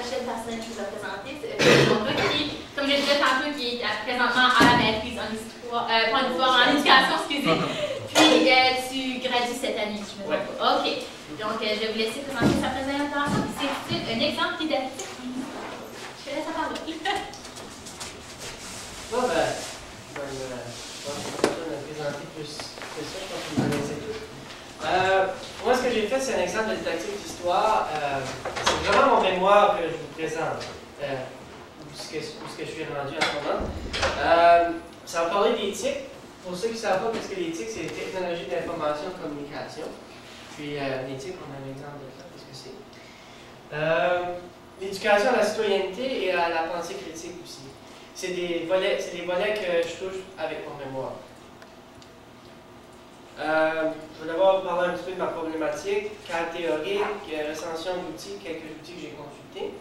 prochaine personne qui va présenter, c'est qui, comme je disais tantôt, qui est présentement à la maîtrise en histoire, pas en histoire, en éducation, excusez. Puis tu gradues cette année, je me trompe pas. OK. Donc, je vais vous laisser présenter sa présentation. C'est un exemple didactique. Je te laisse la parole. Bon, ben, je vais me présenter plus que ça, je pense que vous connaissez tous. Moi, ce que j'ai fait, c'est un exemple de didactique d'histoire. C'est vraiment mon mémoire que je vous présente, où ce que je suis rendu en ce moment. Ça va parler d'éthique. Pour ceux qui ne savent pas ce que l'éthique, c'est les technologies d'information et de communication. Puis l'éthique, on a un exemple de ça, qu'est-ce que c'est. L'éducation à la citoyenneté et à la pensée critique aussi. C'est des volets que je touche avec mon mémoire. Je vais d'abord vous parler un petit peu de ma problématique, cadre théorique, recension d'outils, quelques outils que j'ai consultés.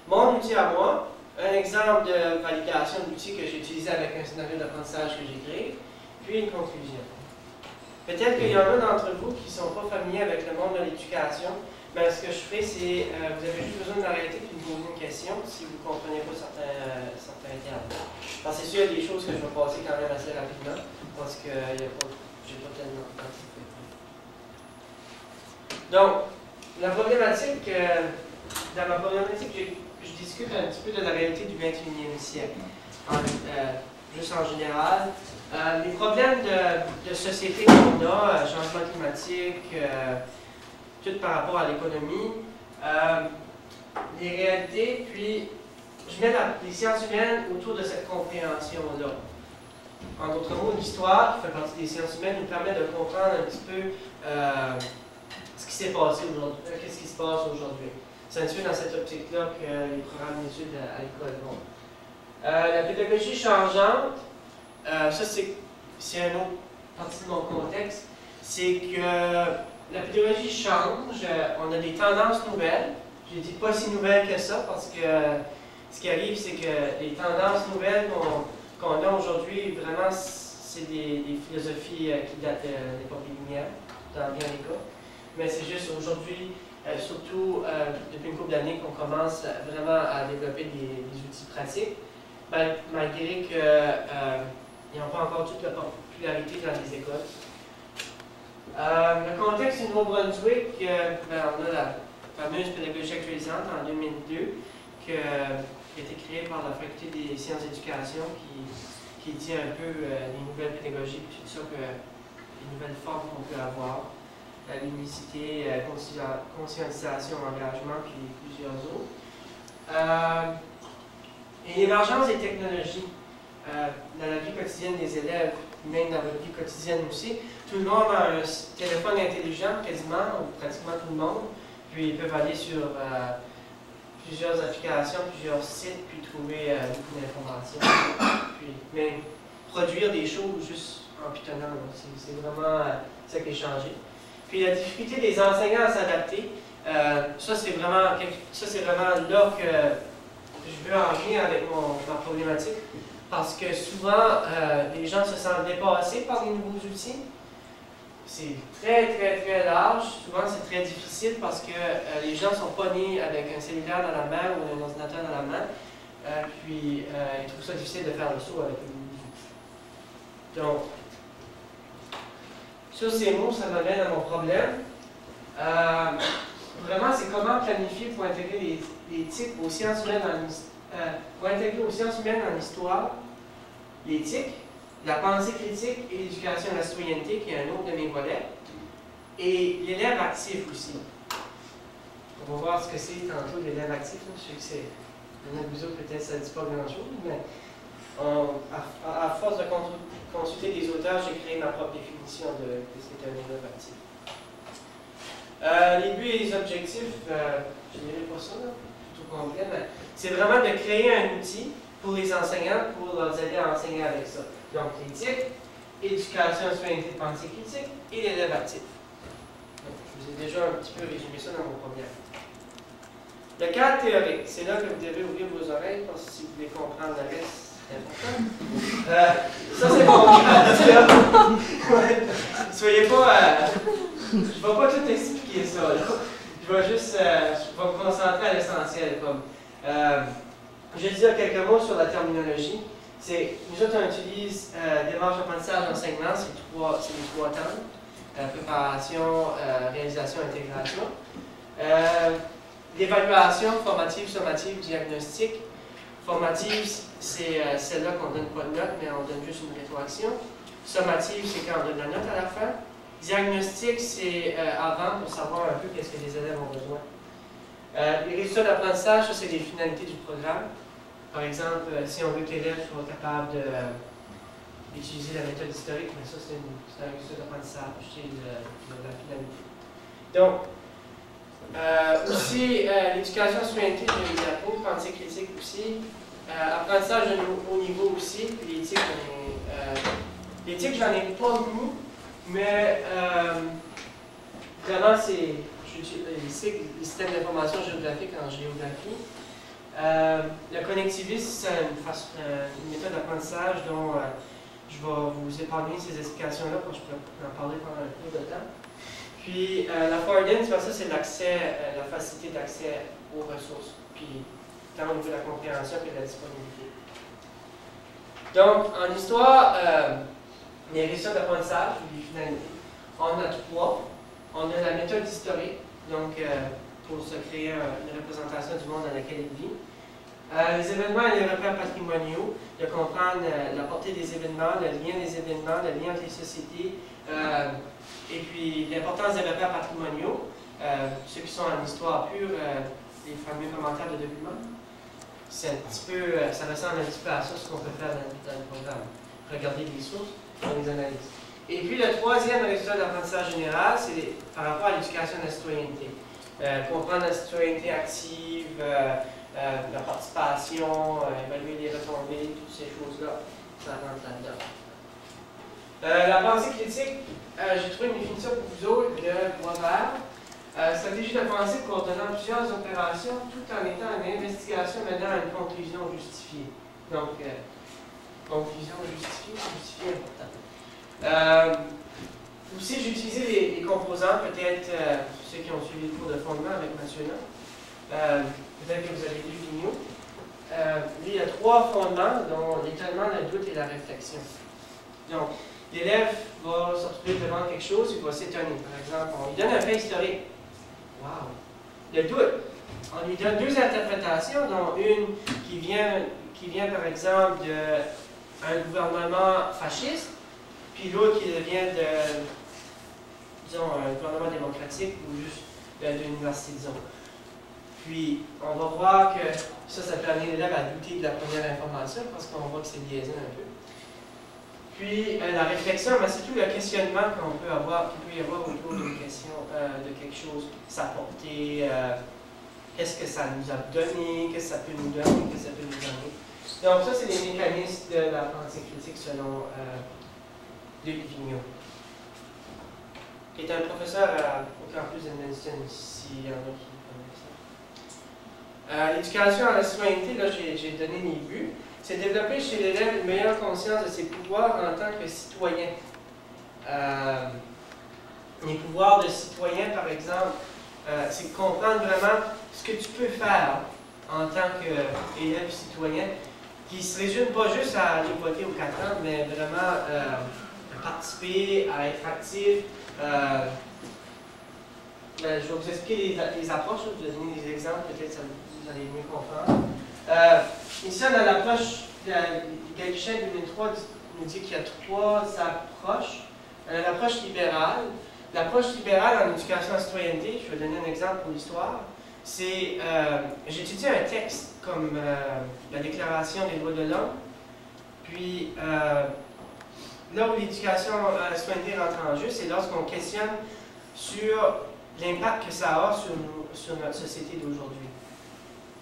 Mon outil à moi, un exemple de validation d'outils que j'ai utilisé avec un scénario d'apprentissage que j'ai créé, puis une conclusion. Peut-être qu'il y en a d'entre vous qui ne sont pas familiers avec le monde de l'éducation, mais ce que je fais, c'est vous avez juste besoin d'arrêter et de me poser une question si vous ne comprenez pas certains termes. Parce que c'est sûr, il y a des choses que je vais passer quand même assez rapidement, parce que j'ai pas tellement de temps. Donc, dans ma problématique, je discute un petit peu de la réalité du 21e siècle, juste en général. Les problèmes de société qu'on a, changement climatique, tout par rapport à l'économie, les réalités, puis je mets les sciences humaines autour de cette compréhension-là. En d'autres mots, l'histoire, qui fait partie des sciences humaines, nous permet de comprendre un petit peu ce qui s'est passé aujourd'hui, qu'est-ce qui se passe aujourd'hui. C'est un petit peu dans cette optique-là que les programmes d'études à l'école vont. La pédagogie changeante, ça c'est une autre partie de mon contexte, c'est que la pédagogie change, on a des tendances nouvelles. Je dis pas si nouvelles que ça parce que ce qui arrive, c'est que les tendances nouvelles qu'on a aujourd'hui, vraiment, c'est des philosophies qui datent de l'époque des Lumières, dans bien des cas. Mais c'est juste aujourd'hui, surtout depuis une couple d'années, qu'on commence vraiment à développer des outils pratiques, malgré qu'ils n'ont pas encore toute la popularité dans les écoles. Le contexte du Nouveau-Brunswick, on a la fameuse pédagogie actualisante en 2002 qui a été créée par la Faculté des sciences d'éducation qui dit un peu les nouvelles pédagogies, tout ça, les nouvelles formes qu'on peut avoir, l'unicité, conscientisation, engagement, puis plusieurs autres. Et l'émergence des technologies dans la vie quotidienne des élèves, même dans votre vie quotidienne aussi. Tout le monde a un téléphone intelligent, quasiment, ou pratiquement tout le monde. Puis ils peuvent aller sur plusieurs applications, plusieurs sites, puis trouver beaucoup d'informations. Puis même produire des choses juste en pitonnant. C'est vraiment ça qui est changé. Puis la difficulté des enseignants à s'adapter, ça c'est vraiment là que je veux en venir avec ma problématique. Parce que souvent, les gens se sentent dépassés par les nouveaux outils. C'est très large. Souvent, c'est très difficile parce que les gens ne sont pas nés avec un cellulaire dans la main ou un ordinateur dans la main. Puis, ils trouvent ça difficile de faire le saut avec les nouveaux outils. Donc, sur ces mots, ça m'amène à mon problème. Vraiment, c'est comment planifier pour intégrer l'éthique aux sciences humaines en histoire, l'éthique, la pensée critique et l'éducation à la citoyenneté, qui est un autre de mes volets, et l'élève actif aussi. On va voir ce que c'est tantôt l'élève actif. Je sais que c'est un abuso, peut-être ça ne dit pas grand-chose, mais à force de consulter des auteurs, j'ai créé ma propre définition de ce qu'est un élève actif. Les buts et les objectifs, je ne dirais pas ça, là, tout complet, mais c'est vraiment de créer un outil pour les enseignants pour leur aider à enseigner avec ça. Donc, l'éthique, éducation, citoyenneté, pensée critique et l'élève actif. Donc, je vous ai déjà un petit peu résumé ça dans mon problème. Le cadre théorique, c'est là que vous devez ouvrir vos oreilles parce que si vous voulez comprendre le reste, c'est important. Ça, c'est mon cadre. Soyez pas. Je ne vais pas tout expliquer ça. Là. Je vais me concentrer à l'essentiel. Je vais dire quelques mots sur la terminologie. Nous autres, on utilise démarche apprentissage enseignement, c'est les trois temps. Préparation, réalisation, intégration. L'évaluation formative, sommative, diagnostique. Formative, c'est celle-là qu'on donne pas de note, mais on donne juste une rétroaction. Sommative, c'est quand on donne la note à la fin. Diagnostic, c'est avant pour savoir un peu qu'est-ce que les élèves ont besoin. Les résultats d'apprentissage, ça c'est les finalités du programme. Par exemple, si on veut que l'élève soit capable d'utiliser la méthode historique, mais ça c'est un résultat d'apprentissage, c'est la finalité. Donc, aussi, l'éducation citoyenneté, je vais diapo, pensée critique aussi. Apprentissage de haut niveau aussi, puis l'éthique, l'éthique, j'en ai pas beaucoup. Mais vraiment, j'utilise les systèmes d'information géographique en géographie. Le connectivisme, c'est une méthode d'apprentissage dont je vais vous épargner ces explications-là, parce que je peux en parler pendant un peu de temps. Puis la Freudienne, ça c'est l'accès, la facilité d'accès aux ressources, puis tant au niveau de la compréhension que de la disponibilité. Donc, en histoire, les résultats d'apprentissage, les finalités. On a trois. On a la méthode historique, donc pour se créer une représentation du monde dans lequel il vit. Les événements et les repères patrimoniaux, de comprendre la portée des événements, le lien des événements, le lien entre les sociétés, et puis l'importance des repères patrimoniaux, ceux qui sont en histoire pure, les fameux commentaires de documents. C'est un petit peu, ça ressemble un petit peu à ça, ce qu'on peut faire dans le programme. Regarder les sources, faire des analyses. Et puis le troisième résultat d'apprentissage général, c'est par rapport à l'éducation de la citoyenneté. Comprendre la citoyenneté active, la participation, évaluer les retombées, toutes ces choses-là, ça rentre là-dedans. La pensée critique, j'ai trouvé une définition pour vous autres de Boisvert. Stratégie de pensée coordonnant plusieurs opérations tout en étant une investigation menant à une conclusion justifiée. Donc, conclusion justifiée important. Aussi, j'ai utilisé les composants, peut-être ceux qui ont suivi le cours de fondement avec Mathieu. Peut-être que vous avez lu Vigneault. Lui, il y a trois fondements, dont l'étonnement, le doute et la réflexion. Donc, l'élève va se retrouver devant quelque chose, il va s'étonner. Par exemple, on lui donne un fait historique. Wow! Le doute. On lui donne deux interprétations, dont une qui vient par exemple d'un gouvernement fasciste, puis l'autre qui vient de, disons, un gouvernement démocratique ou juste d'une université, disons. Puis, on va voir que ça peut amener l'élève à douter de la première information parce qu'on voit que c'est biaisé un peu. Puis, la réflexion, c'est tout le questionnement qu'il peut y avoir autour d'une question, de quelque chose, sa portée, qu'est-ce que ça nous a donné, qu'est-ce que ça peut nous donner, qu'est-ce que ça peut nous donner. Donc, ça, c'est les mécanismes de la pensée critique selon Luc Vigneault, qui est un professeur au campus de Nelson, s'il y en a qui connaissent ça. L'éducation à la citoyenneté, là, j'ai donné mes buts. C'est développer chez l'élève une meilleure conscience de ses pouvoirs en tant que citoyen. Les pouvoirs de citoyen, par exemple, c'est comprendre vraiment ce que tu peux faire en tant qu'élève citoyen, qui ne se résume pas juste à aller voter aux 4 ans, mais vraiment à participer, à être actif. Je vais vous expliquer les approches, je vais vous donner des exemples, peut-être que vous allez mieux comprendre. Ici, on a l'approche de Galichet 2003 nous dit qu'il y a trois approches. On a l'approche libérale. L'approche libérale en éducation à la citoyenneté, je vais donner un exemple pour l'histoire, c'est, j'ai étudié un texte comme la Déclaration des droits de l'homme, puis là où l'éducation à la citoyenneté rentre en jeu, c'est lorsqu'on questionne sur l'impact que ça a sur notre société d'aujourd'hui.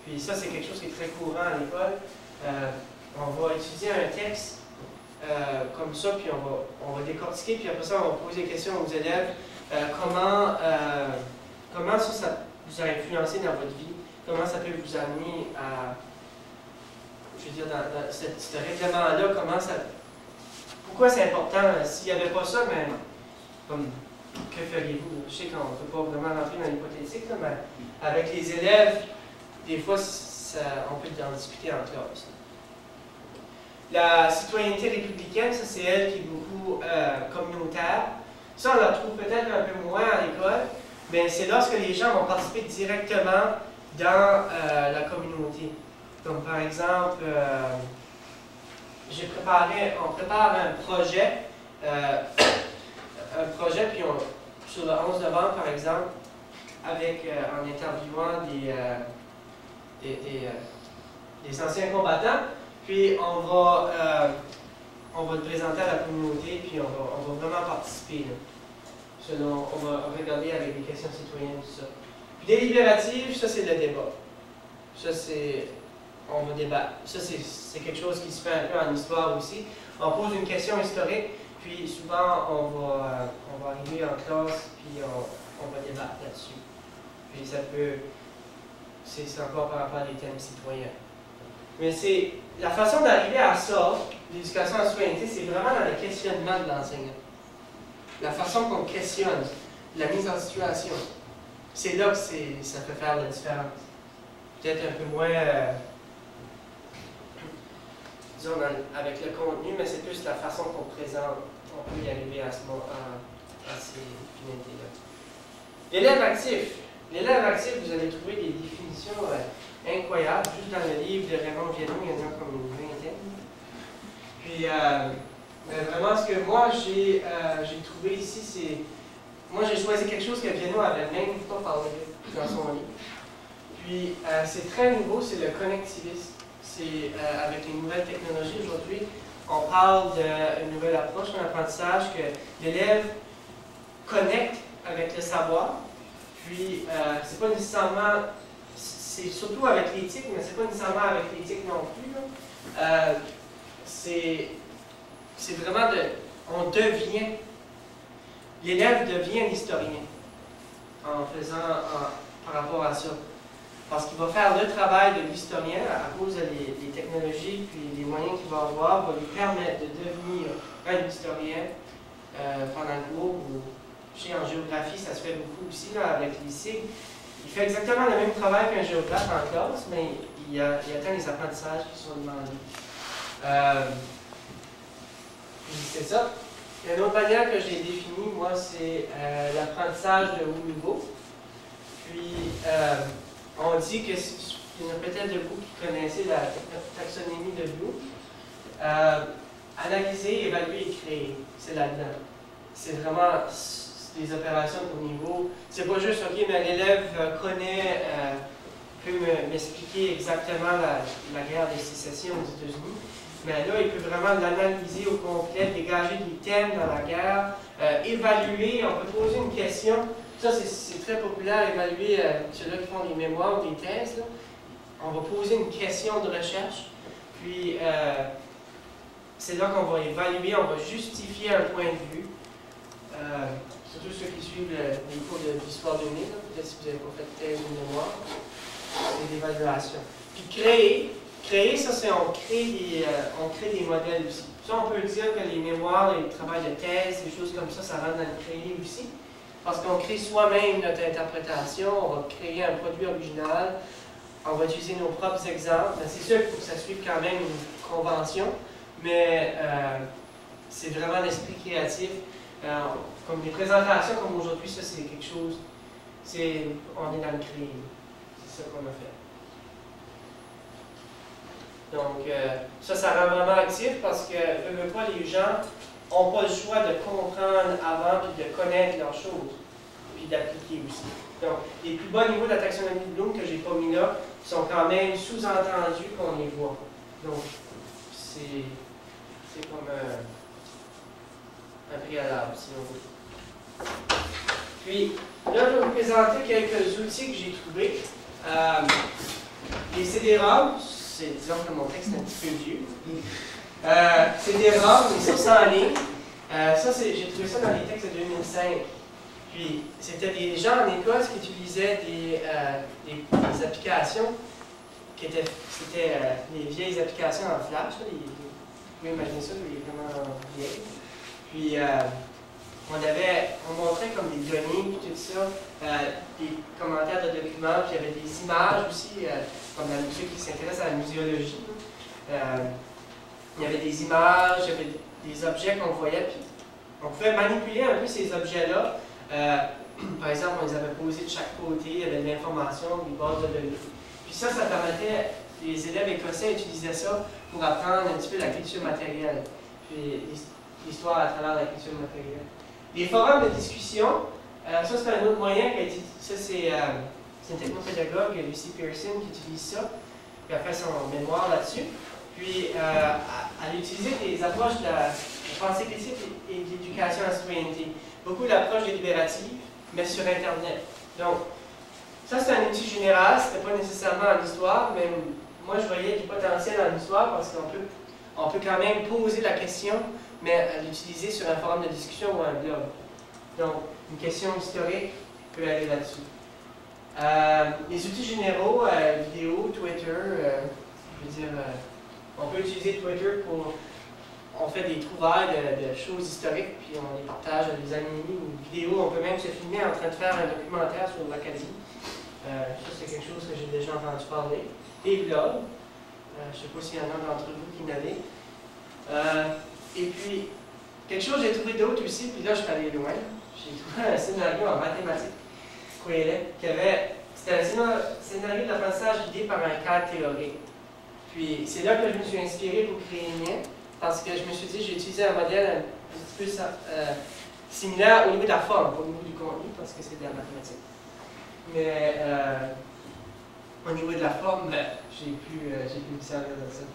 Puis ça, c'est quelque chose qui est très courant à l'école. On va étudier un texte comme ça, puis on va décortiquer, puis après ça, on va poser des questions aux élèves. Comment ça vous a influencé dans votre vie? Comment ça peut vous amener à, je veux dire, dans ce règlement-là, pourquoi c'est important? S'il n'y avait pas ça, mais comme, que feriez-vous? Je sais qu'on ne peut pas vraiment rentrer dans l'hypothétique, mais avec les élèves, des fois, on peut en discuter en classe. La citoyenneté républicaine, ça c'est elle qui est beaucoup communautaire. Ça, on la trouve peut-être un peu moins à l'école, mais c'est lorsque les gens vont participer directement dans la communauté. Donc, par exemple, on prépare un projet, puis sur le 11 novembre, par exemple, en interviewant des anciens combattants, puis on va le présenter à la communauté, puis on va vraiment participer. Là. On va regarder avec des questions citoyennes, tout ça. Puis délibérative, ça c'est le débat. Ça c'est... On va débattre. Ça c'est quelque chose qui se fait un peu en histoire aussi. On pose une question historique, puis souvent on va arriver en classe, puis on va débattre là-dessus. Puis ça peut... C'est encore par rapport à des thèmes citoyens. Mais c'est la façon d'arriver à ça, l'éducation à la citoyenneté, c'est vraiment dans le questionnement de l'enseignant. La façon qu'on questionne, la mise en situation. C'est là que ça peut faire la différence. Peut-être un peu moins, disons, avec le contenu, mais c'est plus la façon qu'on présente. On peut y arriver à ces finalités-là. L'élève actif. L'élève actif, vous allez trouver des définitions incroyables. Juste dans le livre de Raymond Vienneau, il y en a comme une vingtaine. Puis, vraiment, ce que moi j'ai trouvé ici, c'est... Moi, j'ai choisi quelque chose que Vienneau avait même pas parlé dans son livre. Puis, c'est très nouveau, c'est le connectivisme. C'est avec les nouvelles technologies aujourd'hui, on parle d'une nouvelle approche en apprentissage que l'élève connecte avec le savoir. Puis, c'est pas nécessairement, c'est surtout avec l'éthique, mais c'est pas nécessairement avec l'éthique non plus. C'est vraiment l'élève devient un historien par rapport à ça. Parce qu'il va faire le travail de l'historien à cause des technologies puis les moyens qu'il va avoir va lui permettre de devenir un historien pendant le cours. En géographie, ça se fait beaucoup aussi là, avec les signes. Il fait exactement le même travail qu'un géographe en classe, mais il atteint les apprentissages qui sont demandés. C'est ça. Une autre manière que j'ai définie, moi, c'est l'apprentissage de haut niveau. Puis, on dit qu'il y en a peut-être de vous qui connaissez la taxonomie de Bloom. Analyser, évaluer et créer, c'est là-dedans. C'est vraiment des opérations de haut niveau. C'est pas juste, OK, mais l'élève connaît, peut m'expliquer exactement la guerre de sécession aux États-Unis. Mais là, il peut vraiment l'analyser au complet, dégager des thèmes dans la guerre, évaluer, on peut poser une question. Ça, c'est très populaire, évaluer ceux-là qui font des mémoires ou des thèses. Là. On va poser une question de recherche, puis c'est là qu'on va évaluer, on va justifier un point de vue. Surtout ceux qui suivent les cours d'histoire de l'UNI, peut-être si vous n'avez pas fait de thèse ou de mémoire, c'est l'évaluation. Puis créer, ça c'est on crée des modèles aussi. Ça, on peut dire que les mémoires, les travails de thèse, des choses comme ça rentre dans le créer aussi. Parce qu'on crée soi-même notre interprétation, on va créer un produit original, on va utiliser nos propres exemples. C'est sûr qu'il faut que ça suive quand même une convention, mais c'est vraiment l'esprit créatif. Comme des présentations comme aujourd'hui, ça c'est quelque chose, on est dans le créer. C'est ça qu'on a fait. Donc, ça rend vraiment actif parce que, les gens n'ont pas le choix de comprendre avant puis de connaître leurs choses, puis d'appliquer aussi. Donc, les plus bas niveaux de la taxonomie de Bloom que j'ai pas mis là sont quand même sous-entendus qu'on les voit. Donc, c'est comme un préalable, si on veut. Puis, là, je vais vous présenter quelques outils que j'ai trouvés. Les CD-ROM, disons que mon texte est un petit peu vieux. CD-ROM, les sources en ligne. J'ai trouvé ça dans les textes de 2005. Puis, c'était des gens en Écosse qui utilisaient des applications c'était les vieilles applications en Flash. Vous pouvez imaginer ça, il est vraiment vieille. Puis, on montrait comme des données, tout ça, des commentaires de documents, puis il y avait des images aussi, comme ceux qui s'intéressent à la muséologie. Il y avait des images, il y avait des objets qu'on voyait, puis on pouvait manipuler un peu ces objets-là. Par exemple, on les avait posés de chaque côté, il y avait de l'information, des bases de données. Puis ça permettait, les élèves écossais utilisaient ça pour apprendre un petit peu la culture matérielle, puis l'histoire à travers la culture matérielle. Les forums de discussion, ça c'est un autre moyen, ça c'est une technopédagogue, Lucy Pearson, qui utilise ça, puis elle fait son mémoire là-dessus. Puis elle utilisait des approches de la pensée critique et de l'éducation à la citoyenneté. Beaucoup l'approche délibérative, mais sur Internet. Donc, ça c'est un outil général, c'était pas nécessairement en histoire, mais moi je voyais du potentiel en histoire parce qu'on peut quand même poser la question, mais l'utiliser sur un forum de discussion ou un blog. Donc, une question historique peut aller là-dessus. Les outils généraux, vidéo, Twitter, je veux dire, on peut utiliser Twitter pour... On fait des trouvailles de choses historiques, puis on les partage à des amis ou des vidéos. On peut même se filmer en train de faire un documentaire sur l'Acadie. Ça, c'est quelque chose que j'ai déjà entendu parler. Des blogs. Je ne sais pas s'il y en a d'entre vous qui n'avaient. Et puis, quelque chose que j'ai trouvé d'autre aussi, puis là, je suis allé loin. J'ai trouvé un scénario en mathématiques, c'était un scénario d'apprentissage guidé par un cadre théorique. Puis, c'est là que je me suis inspiré pour créer le mien, parce que je me suis dit, j'ai utilisé un modèle un petit peu similaire au niveau de la forme, pas au niveau du contenu, parce que c'est de la mathématique. Mais au niveau de la forme, j'ai pu me servir de ça.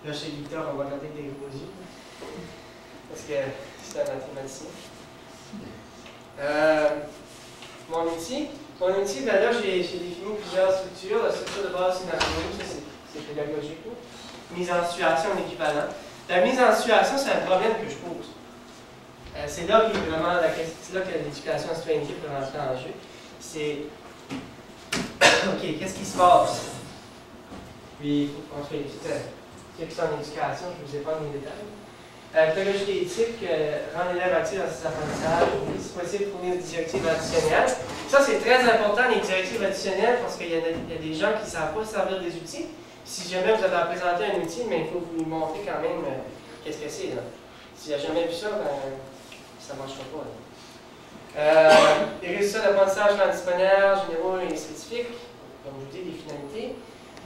Là, chez Victor, on va regarder des gros yeux, parce que c'est un mathématicien. Mon outil, ben là, j'ai défini plusieurs structures. La structure de base scénario, ça c'est pédagogique. Mise en situation équivalent. La mise en situation, c'est un problème que je pose. C'est là que vraiment c'est là que l'éducation à la citoyenneté peut rentrer en jeu. C'est OK, qu'est-ce qui se passe? Puis il faut construire une petite question en éducation, je ne vous ai pas mis les détails. Pédagogie et éthique, rendre l'élève actif dans ses apprentissages, oui, si possible, fournir des directives additionnelles. Ça, c'est très important, les directives additionnelles, parce qu'il y a des gens qui ne savent pas servir des outils. Si jamais vous avez à présenter un outil, mais il faut vous lui montrer quand même qu'est-ce que c'est. S'il n'a jamais vu ça, ben, ça ne marchera pas. Les résultats d'apprentissage transdisciplinaires, généraux et spécifiques, comme je vous dis, les finalités.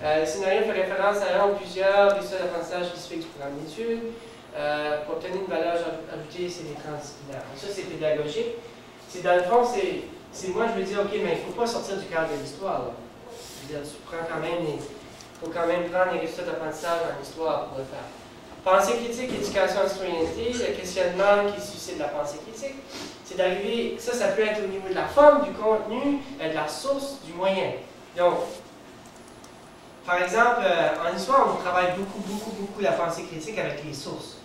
Le scénario fait référence à un ou plusieurs résultats d'apprentissage spécifiques du programme d'études. Pour obtenir une valeur ajoutée, c'est les transdisciplinaires. Donc ça, c'est pédagogique. C'est dans le fond, c'est moi, je veux dire, OK, mais il ne faut pas sortir du cadre de l'histoire. Je veux dire, tu prends quand même il faut quand même prendre les résultats d'apprentissage en histoire pour le faire. Pensée critique, éducation à la citoyenneté, le questionnement qui suscite la pensée critique, c'est d'arriver, ça peut être au niveau de la forme, du contenu, de la source, du moyen. Donc, par exemple, en histoire, on travaille beaucoup la pensée critique avec les sources.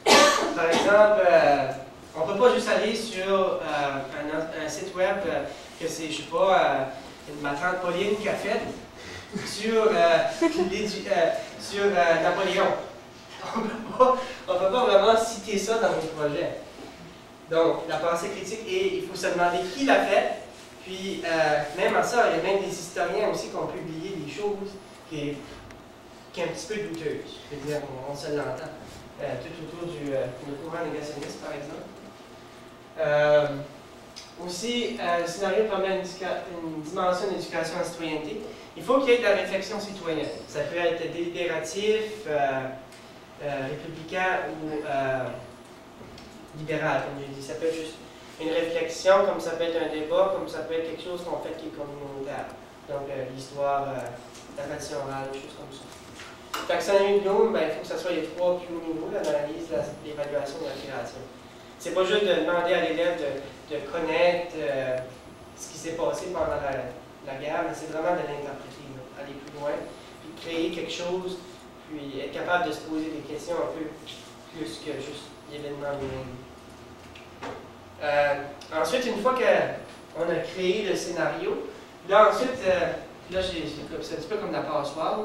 Par exemple, on ne peut pas juste aller sur un site web que c'est, je ne sais pas, ma tante Pauline qui a fait sur Napoléon. On ne peut pas vraiment citer ça dans nos projets. Donc, la pensée critique, et il faut se demander qui l'a fait. Puis, même à ça, il y a même des historiens aussi qui ont publié des choses qui est un petit peu douteuse. Je veux dire, on se l'entend. Tout autour du courant négationniste, par exemple. Aussi, le scénario permet une dimension d'éducation à la citoyenneté. Il faut qu'il y ait de la réflexion citoyenne. Ça peut être délibératif, républicain ou libéral, comme je dis. Ça peut être juste une réflexion, comme ça peut être un débat, comme ça peut être quelque chose qu'on fait qui est communautaire. Donc, l'histoire, la tradition orale, des choses comme ça. Taxonomie de Bloom, ben, il faut que ce soit les trois plus hauts niveaux, l'analyse, l'évaluation et la création. C'est pas juste de demander à l'élève de connaître ce qui s'est passé pendant la guerre, mais c'est vraiment de l'interpréter, aller plus loin, puis créer quelque chose, puis être capable de se poser des questions un peu plus que juste l'événement lui-même. Ensuite, une fois qu'on a créé le scénario, là ensuite, là c'est un petit peu comme la passoire.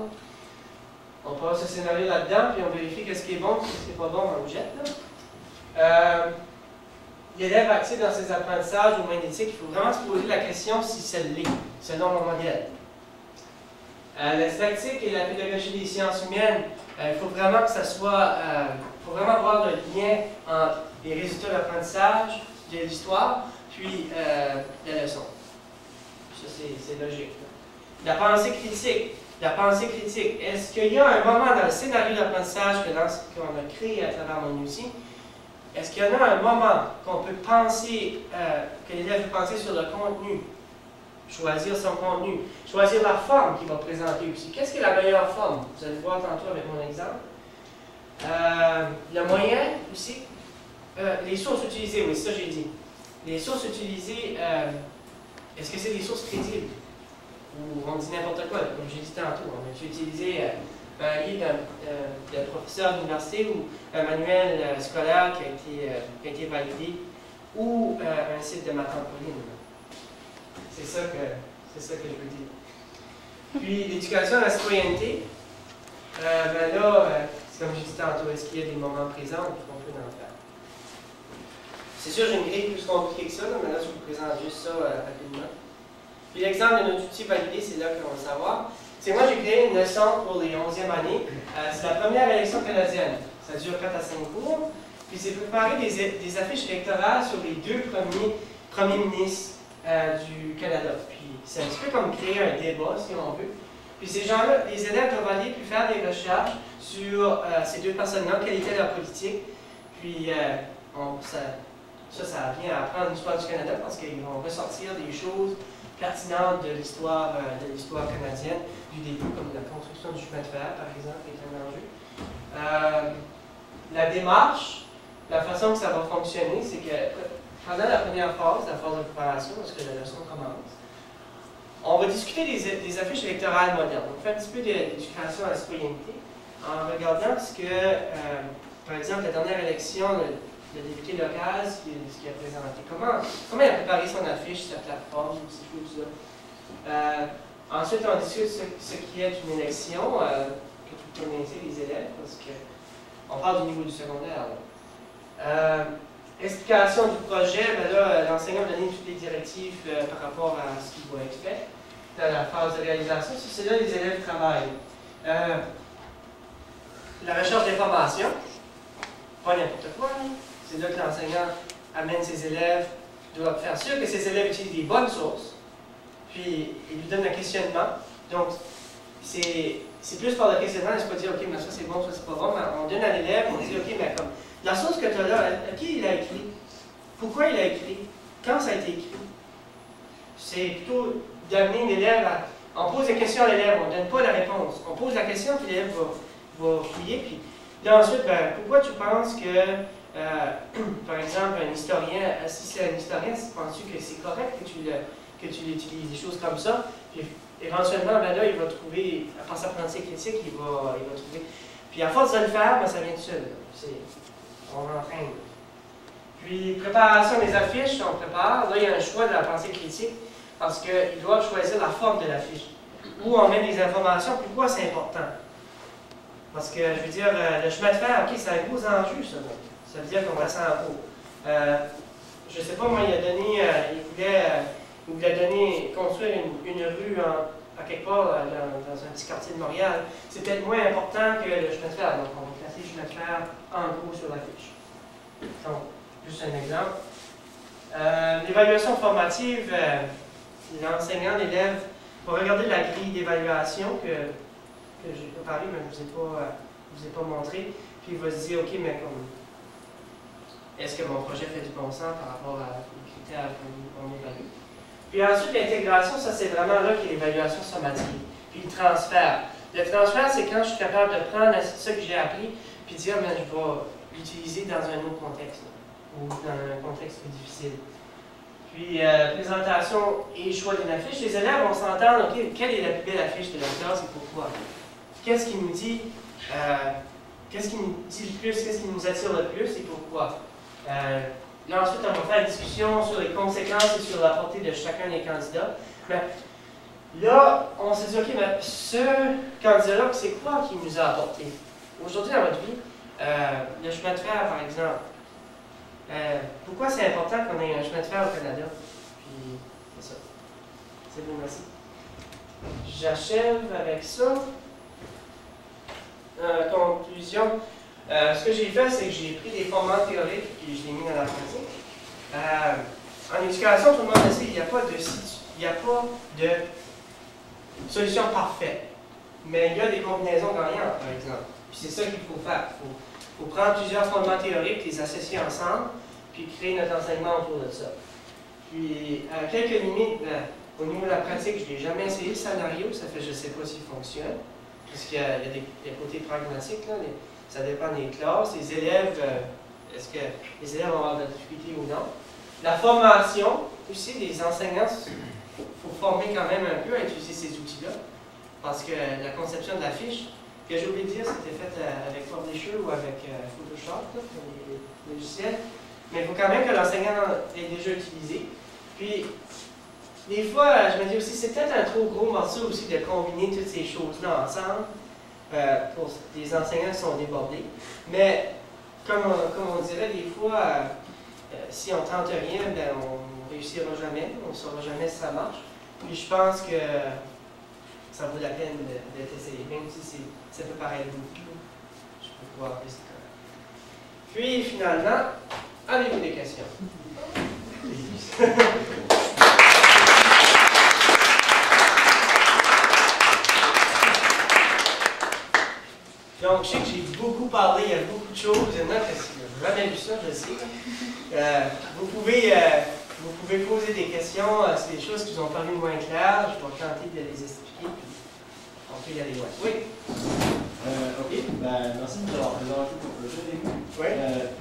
On passe le scénario là-dedans, puis on vérifie qu'est-ce qui est bon, qu'est-ce qui n'est pas bon, on le jette. l'élève accède dans ses apprentissages au domaine d'éthique, il faut vraiment se poser la question si ça l'est, selon mon modèle. La didactique et la pédagogie des sciences humaines, il faut vraiment que ça soit, faut vraiment voir le lien entre les résultats d'apprentissage, de l'histoire, puis la leçon. Ça, c'est logique. La pensée critique. La pensée critique. Est-ce qu'il y a un moment dans le scénario d'apprentissage qu'on a créé à travers mon outil, est-ce qu'il y en a un moment qu'on peut penser, que l'élève peut penser sur le contenu, choisir son contenu, choisir la forme qu'il va présenter aussi. Qu'est-ce qui est la meilleure forme? Vous allez voir tantôt avec mon exemple. Le moyen aussi. Les sources utilisées, oui, ça j'ai dit. Les sources utilisées, est-ce que c'est des sources crédibles? Ou on dit n'importe quoi, comme j'ai dit tantôt. On a utilisé un livre d'un professeur d'université ou un manuel scolaire qui a été validé, ou un site de ma tante Pauline. C'est ça que je veux dire. Puis l'éducation à la citoyenneté, ben là, c'est comme j'ai dit tantôt, est-ce qu'il y a des moments présents qu'on peut en faire? C'est sûr, j'ai une grille plus compliquée que ça, mais là, je vous présente juste ça rapidement. Puis l'exemple de notre outil validé, c'est là qu'on va savoir. C'est moi, j'ai créé une leçon pour les 11e années. C'est la première élection canadienne. Ça dure 4 à 5 cours. Puis c'est préparer des affiches électorales sur les 2 premiers ministres du Canada. Puis c'est un petit peu comme créer un débat, si on veut. Puis ces gens-là, les élèves doivent aller puis faire des recherches sur ces 2 personnes-là, quelle était leur politique. Puis ça vient à apprendre l'histoire du Canada parce qu'ils vont ressortir des choses pertinentes de l'histoire canadienne du début, comme la construction du chemin de fer, par exemple, est un enjeu. La démarche, la façon que ça va fonctionner, c'est que pendant la première phase, la phase de préparation, lorsque la leçon commence, on va discuter des affiches électorales modernes. On fait un petit peu d'éducation à la citoyenneté en regardant ce que, par exemple, la dernière élection, le député local, ce qu'il a présenté. Comment il a préparé son affiche, sa plateforme, ces choses-là. Ensuite, on discute ce qui est une élection, que tout connaissez les élèves, parce qu'on parle du niveau du secondaire. Explication du projet, ben là, l'enseignant va donner toutes les directives par rapport à ce qu'il va être fait dans la phase de réalisation. C'est là que les élèves travaillent. La recherche d'information, pas n'importe quoi, hein. C'est là que l'enseignant amène ses élèves, doit faire sûr que ses élèves utilisent des bonnes sources, puis il lui donne un questionnement. Donc, c'est plus par le questionnement, il ne se pas dire, OK, mais ça c'est bon, ça c'est pas bon, mais on donne à l'élève, on dit, OK, mais comme, la source que tu as là, qui il a écrit? Pourquoi il a écrit? Quand ça a été écrit? C'est plutôt d'amener l'élève à... On pose des questions à l'élève, on ne donne pas la réponse. On pose la question, puis l'élève va fouiller, puis là ensuite, ben, pourquoi tu penses que... par exemple, un historien, si c'est un historien, penses-tu que c'est correct que tu l'utilises, des choses comme ça? Puis éventuellement, ben là, il va trouver, à part sa pensée critique, il va trouver. Puis à force de le faire, ben, ça vient tout seul. On entraîne. Puis préparation des affiches, on prépare. Là, il y a un choix de la pensée critique parce qu'ils doivent choisir la forme de l'affiche. Où on met des informations, pourquoi c'est important? Parce que, je veux dire, le chemin de fer, OK, c'est un gros enjeu, ça. Ça veut dire qu'on va en haut. Je ne sais pas, moi, il voulait construire une rue à quelque part dans un petit quartier de Montréal. C'est peut-être moins important que le chemin de fer. Donc, on va classer le chemin de fer en gros sur l'affiche. Donc, juste un exemple. L'évaluation formative, l'enseignant, l'élève, va regarder la grille d'évaluation que j'ai préparée, mais je ne vous ai pas montré. Puis il va se dire, OK, mais comme. Est-ce que mon projet fait du bon sens par rapport à les critères qu'on évalue? Puis ensuite, l'intégration, ça c'est vraiment là qu'il y a l'évaluation sommative. Puis le transfert. Le transfert, c'est quand je suis capable de prendre ce que j'ai appris, puis dire, ben, je vais l'utiliser dans un autre contexte, ou dans un contexte plus difficile. Puis, présentation et choix d'une affiche. Les élèves vont s'entendre, OK, quelle est la plus belle affiche de la classe et pourquoi? Qu'est-ce qui nous dit le plus, qu'est-ce qui nous attire le plus et pourquoi? Là, ensuite, on va faire une discussion sur les conséquences et sur la portée de chacun des candidats. Mais là, on s'est dit, OK, mais ce candidat-là, c'est quoi qu'il nous a apporté? Aujourd'hui, dans votre vie, le chemin de fer, par exemple, pourquoi c'est important qu'on ait un chemin de fer au Canada. Puis, c'est ça. C'est bon, merci. J'achève avec ça. Conclusion. Ce que j'ai fait, c'est que j'ai pris des formats théoriques et je les ai mis dans la pratique. En éducation, tout le monde le sait, il n'y a pas de solution parfaite. Mais il y a des combinaisons gagnantes, par exemple. Puis c'est ça qu'il faut faire. Il faut prendre plusieurs fondements théoriques, les associer ensemble, puis créer notre enseignement autour de ça. Puis, quelques limites, au niveau de la pratique, je n'ai jamais essayé le scénario, ça fait que je ne sais pas s'il fonctionne. Puisqu'il y a des côtés pragmatiques, là, ça dépend des classes. Les élèves, est-ce que les élèves vont avoir de la difficulté ou non? La formation, aussi, les enseignants, il faut former quand même un peu à utiliser ces outils-là. Parce que la conception de la fiche, que j'ai oublié de dire, c'était fait avec Publisher ou avec Photoshop, là, pour les logiciels. Mais il faut quand même que l'enseignant ait déjà utilisé. Puis, des fois, je me dis aussi, c'est peut-être un trop gros morceau aussi de combiner toutes ces choses-là ensemble pour des enseignants qui sont débordés. Mais, comme on dirait, des fois, si on tente rien, ben, on ne réussira jamais, on ne saura jamais si ça marche. Puis je pense que ça vaut la peine d'être essayé, même si ça peut paraître beaucoup. Je peux voir que c'est correct. Puis, finalement, avez-vous des questions? Donc, je sais que j'ai beaucoup parlé, il y a beaucoup de choses. Il y en a qui n'ont jamais vu ça, je sais. Vous pouvez poser des questions, c'est des choses qui vous ont paru moins claires. Je vais tenter de les expliquer, puis on peut y aller. Oui? OK, ben, merci de nous avoir présenté ton projet. Oui?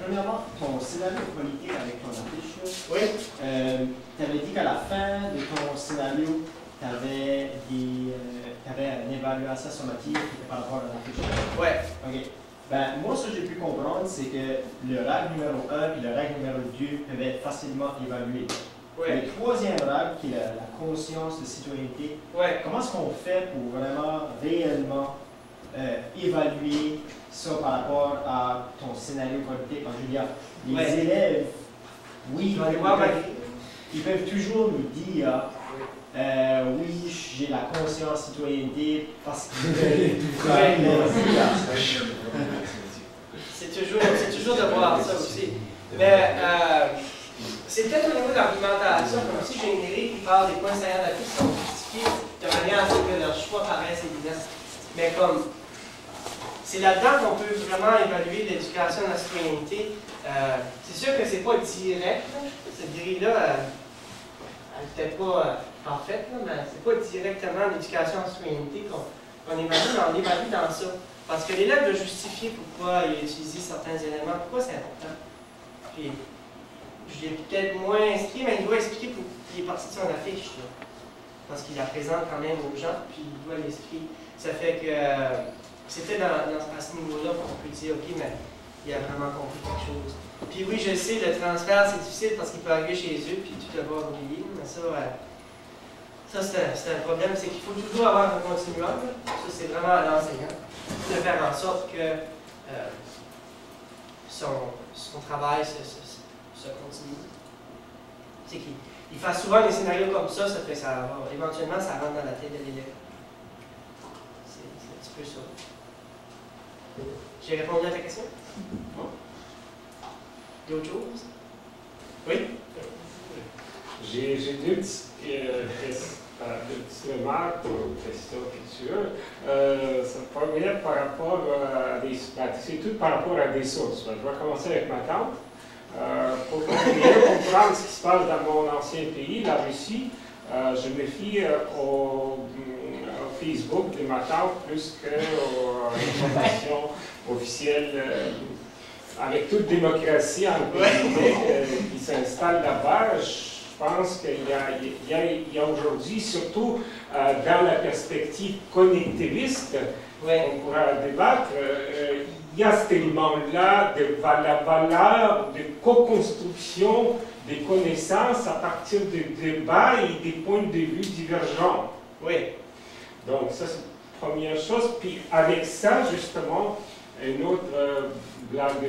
Premièrement, ton scénario politique avec ton affiche. Oui? Tu avais dit qu'à la fin de ton scénario, tu avais une évaluation sommative par rapport à l'affiche. Oui. OK. Ben, moi, ce que j'ai pu comprendre, c'est que le règle numéro 1 et le règle numéro 2 peuvent être facilement évalués. Oui. Le troisième règle, qui est la conscience de citoyenneté, comment est-ce qu'on fait pour vraiment, réellement évaluer ça par rapport à ton scénario politique? Quand je veux dire, les élèves, oui, ils peuvent toujours nous dire oui, j'ai la conscience citoyenneté parce que c'est toujours de voir ça aussi. Mais c'est peut-être au niveau de l'argumentation, comme si générique qui parle des points saillants d'appui qui sont justifiés de manière à ce que leur choix paraisse évident. Mais comme c'est là-dedans qu'on peut vraiment évaluer l'éducation de la citoyenneté. C'est sûr que c'est pas direct, là. Cette grille-là, elle n'est peut-être pas parfaite, là, mais c'est pas directement l'éducation de la citoyenneté qu'on évalue, mais on évalue dans ça. Parce que l'élève doit justifier pourquoi il a utilisé certains éléments, pourquoi c'est important. Puis, je l'ai peut-être moins inscrit, mais il doit expliquer pourquoi il est parti de son affiche. Là. Parce qu'il la présente quand même aux gens, puis il doit l'expliquer. Ça fait que c'était à ce niveau-là qu'on peut dire, OK, mais il a vraiment compris quelque chose. Puis oui, je sais, le transfert, c'est difficile parce qu'il peut arriver chez eux, puis tout avoir oublié, mais ça c'est un problème, c'est qu'il faut toujours avoir un continuum. Ça, c'est vraiment à l'enseignant de faire en sorte que son travail se continue. C'est qu'il fasse souvent des scénarios comme ça fait que éventuellement, ça rentre dans la tête de l'élève. C'est un petit peu ça. J'ai répondu à ta question? Bon. D'autres choses? Oui? J'ai deux petites remarques ou questions futures. Première par rapport à c'est tout par rapport à des sources. Je vais commencer avec ma tante. Pour mieux comprendre ce qui se passe dans mon ancien pays, la Russie, je me fie au Facebook de ma tante plus qu'aux informations officielles. Avec toute démocratie en politique qui s'installe là-bas, je pense qu'il y a aujourd'hui, surtout dans la perspective connectiviste, on pourra débattre, il y a cet élément-là de la valeur de co-construction des connaissances à partir des débats et des points de vue divergents. Oui. Donc ça c'est la première chose. Puis avec ça, justement, une autre blague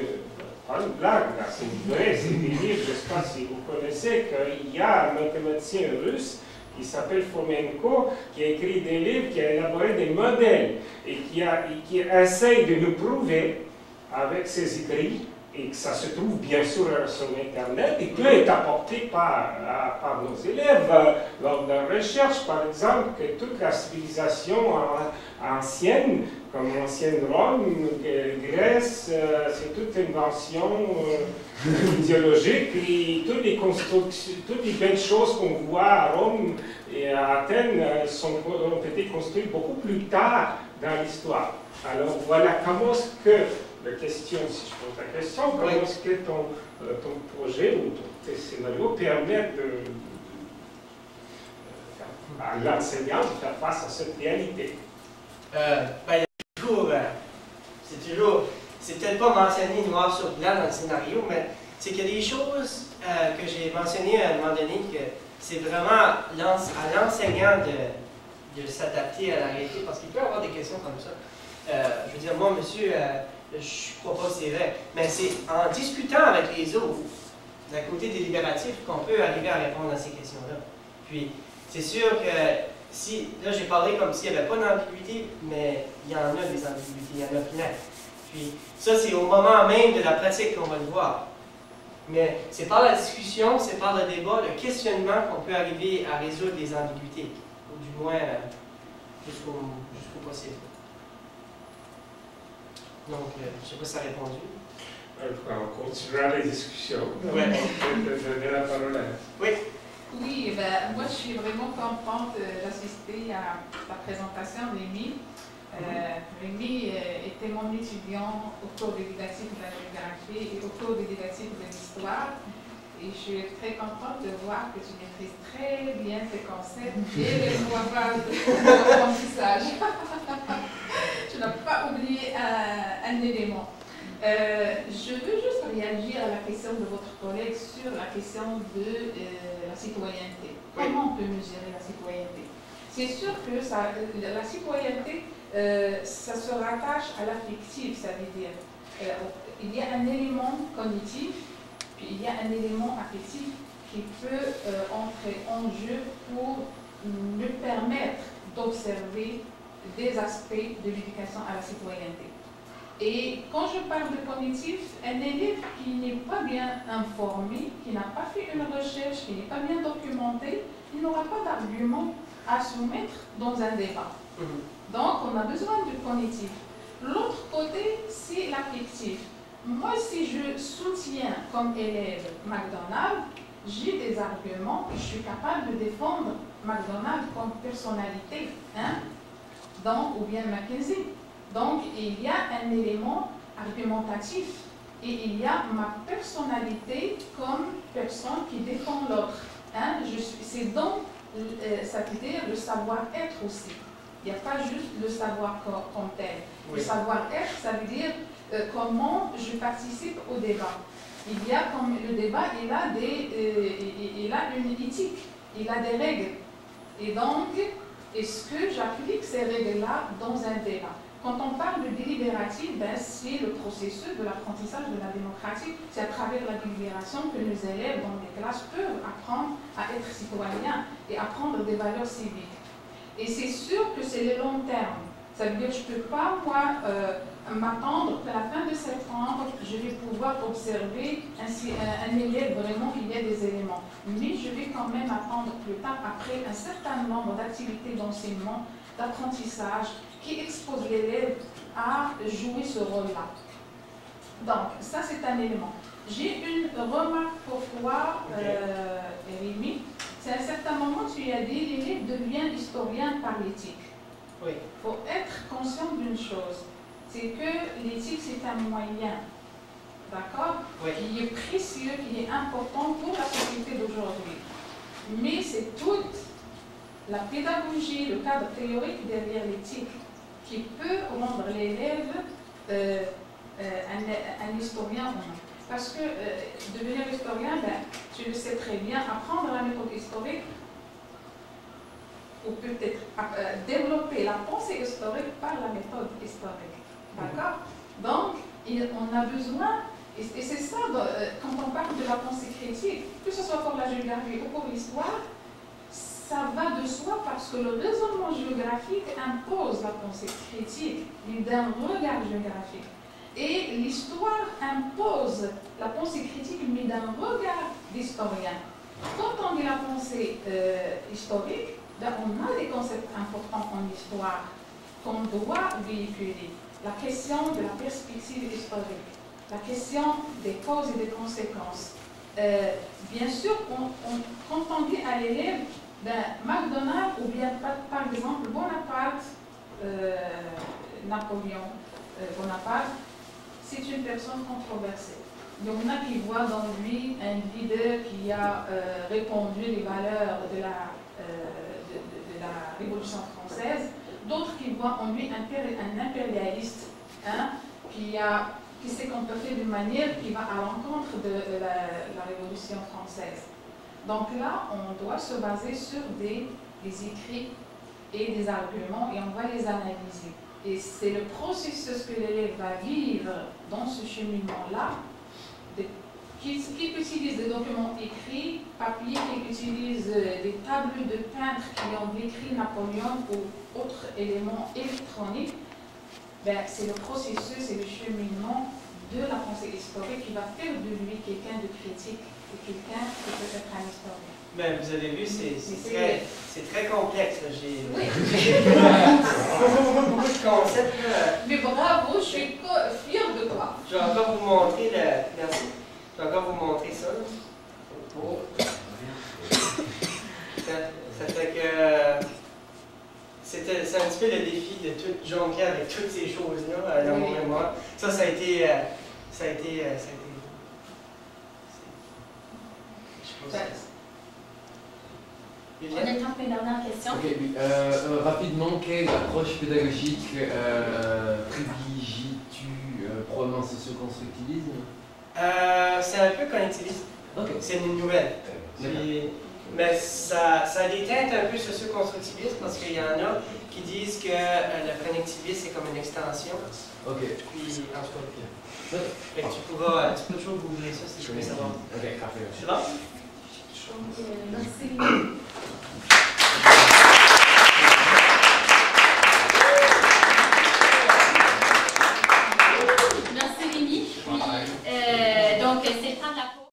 pas une blague, là, c'est vrai, c'est des livres, je ne sais pas si vous connaissez, qu'il y a un mathématicien russe qui s'appelle Fomenko, qui a écrit des livres, qui a élaboré des modèles et qui essaye de nous prouver avec ses écrits, et que ça se trouve bien sûr sur Internet, et qui est apporté par nos élèves lors de la recherche, par exemple, que toute la civilisation ancienne, comme l'ancienne Rome, Grèce, c'est toute invention idéologique, et toutes les constructions, toutes les belles choses qu'on voit à Rome et à Athènes ont été construites beaucoup plus tard dans l'histoire. Alors voilà comment est-ce que la question, si je pose la question, comment est-ce que ton projet ou tes scénarios permettent à l'enseignant de faire face à cette réalité? C'est peut-être pas mentionné noir sur blanc dans le scénario, mais c'est qu'il y a des choses que j'ai mentionnées à un moment donné que c'est vraiment à l'enseignant de s'adapter à la réalité, parce qu'il peut y avoir des questions comme ça. Je veux dire, moi, monsieur, je ne crois pas que c'est vrai, mais c'est en discutant avec les autres, d'un côté délibératif, qu'on peut arriver à répondre à ces questions-là. Puis, c'est sûr que si, là, j'ai parlé comme s'il n'y avait pas d'ambiguïté, mais il y en a des ambiguïtés, il y en a plein. Puis, ça, c'est au moment même de la pratique qu'on va le voir. Mais c'est par la discussion, c'est par le débat, le questionnement qu'on peut arriver à résoudre les ambiguïtés, ou du moins jusqu'au possible. Donc, je ne sais pas si ça a répondu. On continuera les discussions. Ouais. Je donner la parole à... Oui. Oui, ben, moi je suis vraiment contente d'assister à ta présentation, Rémi. Rémi était mon étudiant au cours des didactiques de la géographie et au cours des didactiques de l'histoire. Et je suis très contente de voir que tu maîtrises très bien tes concepts et les voies bases de l'apprentissage. Tu n'as pas oublié un élément. Je veux juste réagir à la question de votre collègue sur la question de la citoyenneté. Comment on peut mesurer la citoyenneté? C'est sûr que la citoyenneté, ça se rattache à l'affectif, ça veut dire il y a un élément cognitif, puis il y a un élément affectif qui peut entrer en jeu pour nous permettre d'observer des aspects de l'éducation à la citoyenneté. Et quand je parle de cognitif, un élève qui n'est pas bien informé, qui n'a pas fait une recherche, qui n'est pas bien documenté, il n'aura pas d'argument à soumettre dans un débat. Donc, on a besoin du cognitif. L'autre côté, c'est l'affectif. Moi, si je soutiens comme élève McDonald's, j'ai des arguments et je suis capable de défendre McDonald's comme personnalité, hein? Donc, ou bien McKinsey. Donc, il y a un élément argumentatif et il y a ma personnalité comme personne qui défend l'autre. Hein? C'est donc, ça veut dire le savoir-être aussi. Il n'y a pas juste le savoir comme tel. Oui. Le savoir-être, ça veut dire comment je participe au débat. Il y a comme le débat, il a une éthique, il a des règles. Et donc, est-ce que j'applique ces règles-là dans un débat? Quand on parle de délibératif, ben, c'est le processus de l'apprentissage de la démocratie. C'est à travers la délibération que nos élèves dans les classes peuvent apprendre à être citoyens et apprendre des valeurs civiques. Et c'est sûr que c'est le long terme. Ça veut dire que je ne peux pas, moi, m'attendre qu'à la fin de septembre, je vais pouvoir observer un élève vraiment qu'il y a des éléments. Mais je vais quand même attendre plus tard, après un certain nombre d'activités d'enseignement, d'apprentissage, qui expose l'élève à jouer ce rôle-là. Donc, ça c'est un élément. J'ai une remarque pour toi, Rémi. C'est à un certain moment, tu as dit, l'élève devient historien par l'éthique. Oui. Il faut être conscient d'une chose, c'est que l'éthique c'est un moyen, d'accord, oui, qui est précieux, qui est important pour la société d'aujourd'hui. Mais c'est toute la pédagogie, le cadre théorique derrière l'éthique qui peut rendre l'élève un historien ou non. Parce que devenir historien, ben, tu le sais très bien, apprendre la méthode historique, ou peut-être développer la pensée historique par la méthode historique. D'accord? Donc, on a besoin, Et c'est ça, quand on parle de la pensée critique, que ce soit pour la géographie ou pour l'histoire, ça va de soi parce que le raisonnement géographique impose la pensée critique d'un regard géographique. Et l'histoire impose la pensée critique mais d'un regard d'historien. Quand on dit la pensée historique, ben on a des concepts importants en histoire qu'on doit véhiculer. La question de la perspective historique, la question des causes et des conséquences. Bien sûr, quand on dit à l'élève, McDonald's ou bien par exemple Bonaparte, Napoléon Bonaparte, c'est une personne controversée. Il y en a qui voient dans lui un leader qui a répandu les valeurs de la Révolution française, d'autres qui voient en lui un impérialiste qui s'est comporté d'une manière qui va à l'encontre de la Révolution française. Donc là, on doit se baser sur des écrits et des arguments et on va les analyser. Et c'est le processus que l'élève va vivre dans ce cheminement-là, qu'il utilise des documents écrits, papier, qu'il utilise des tableaux de peintres qui ont décrit Napoléon ou autres éléments électroniques. C'est le processus et le cheminement de la pensée historique qui va faire de lui quelqu'un de critique et quelqu'un qui peut être un historien. Ben, vous avez vu, c'est très complexe. J'ai beaucoup de concepts. Mais bravo, je suis fière de toi. Je vais encore vous montrer merci. Je vais encore vous montrer ça. Ça fait que c'est un petit peu le défi de tout jonquer avec toutes ces choses-là dans mon mémoire. Ça a été. Je sais pas. On a le temps pour une dernière question. Ok, rapidement, quelle approche pédagogique privilégies-tu probablement socio-constructivisme? C'est un peu connectiviste. Okay. C'est une nouvelle. Mais ça a des teintes un peu socio-constructivistes parce qu'il y en a qui disent que le connectivisme c'est comme une extension. Ok. Puis, en tout cas, tu peux toujours googler ça si tu veux savoir. Ok, parfait. C'est bon? Merci.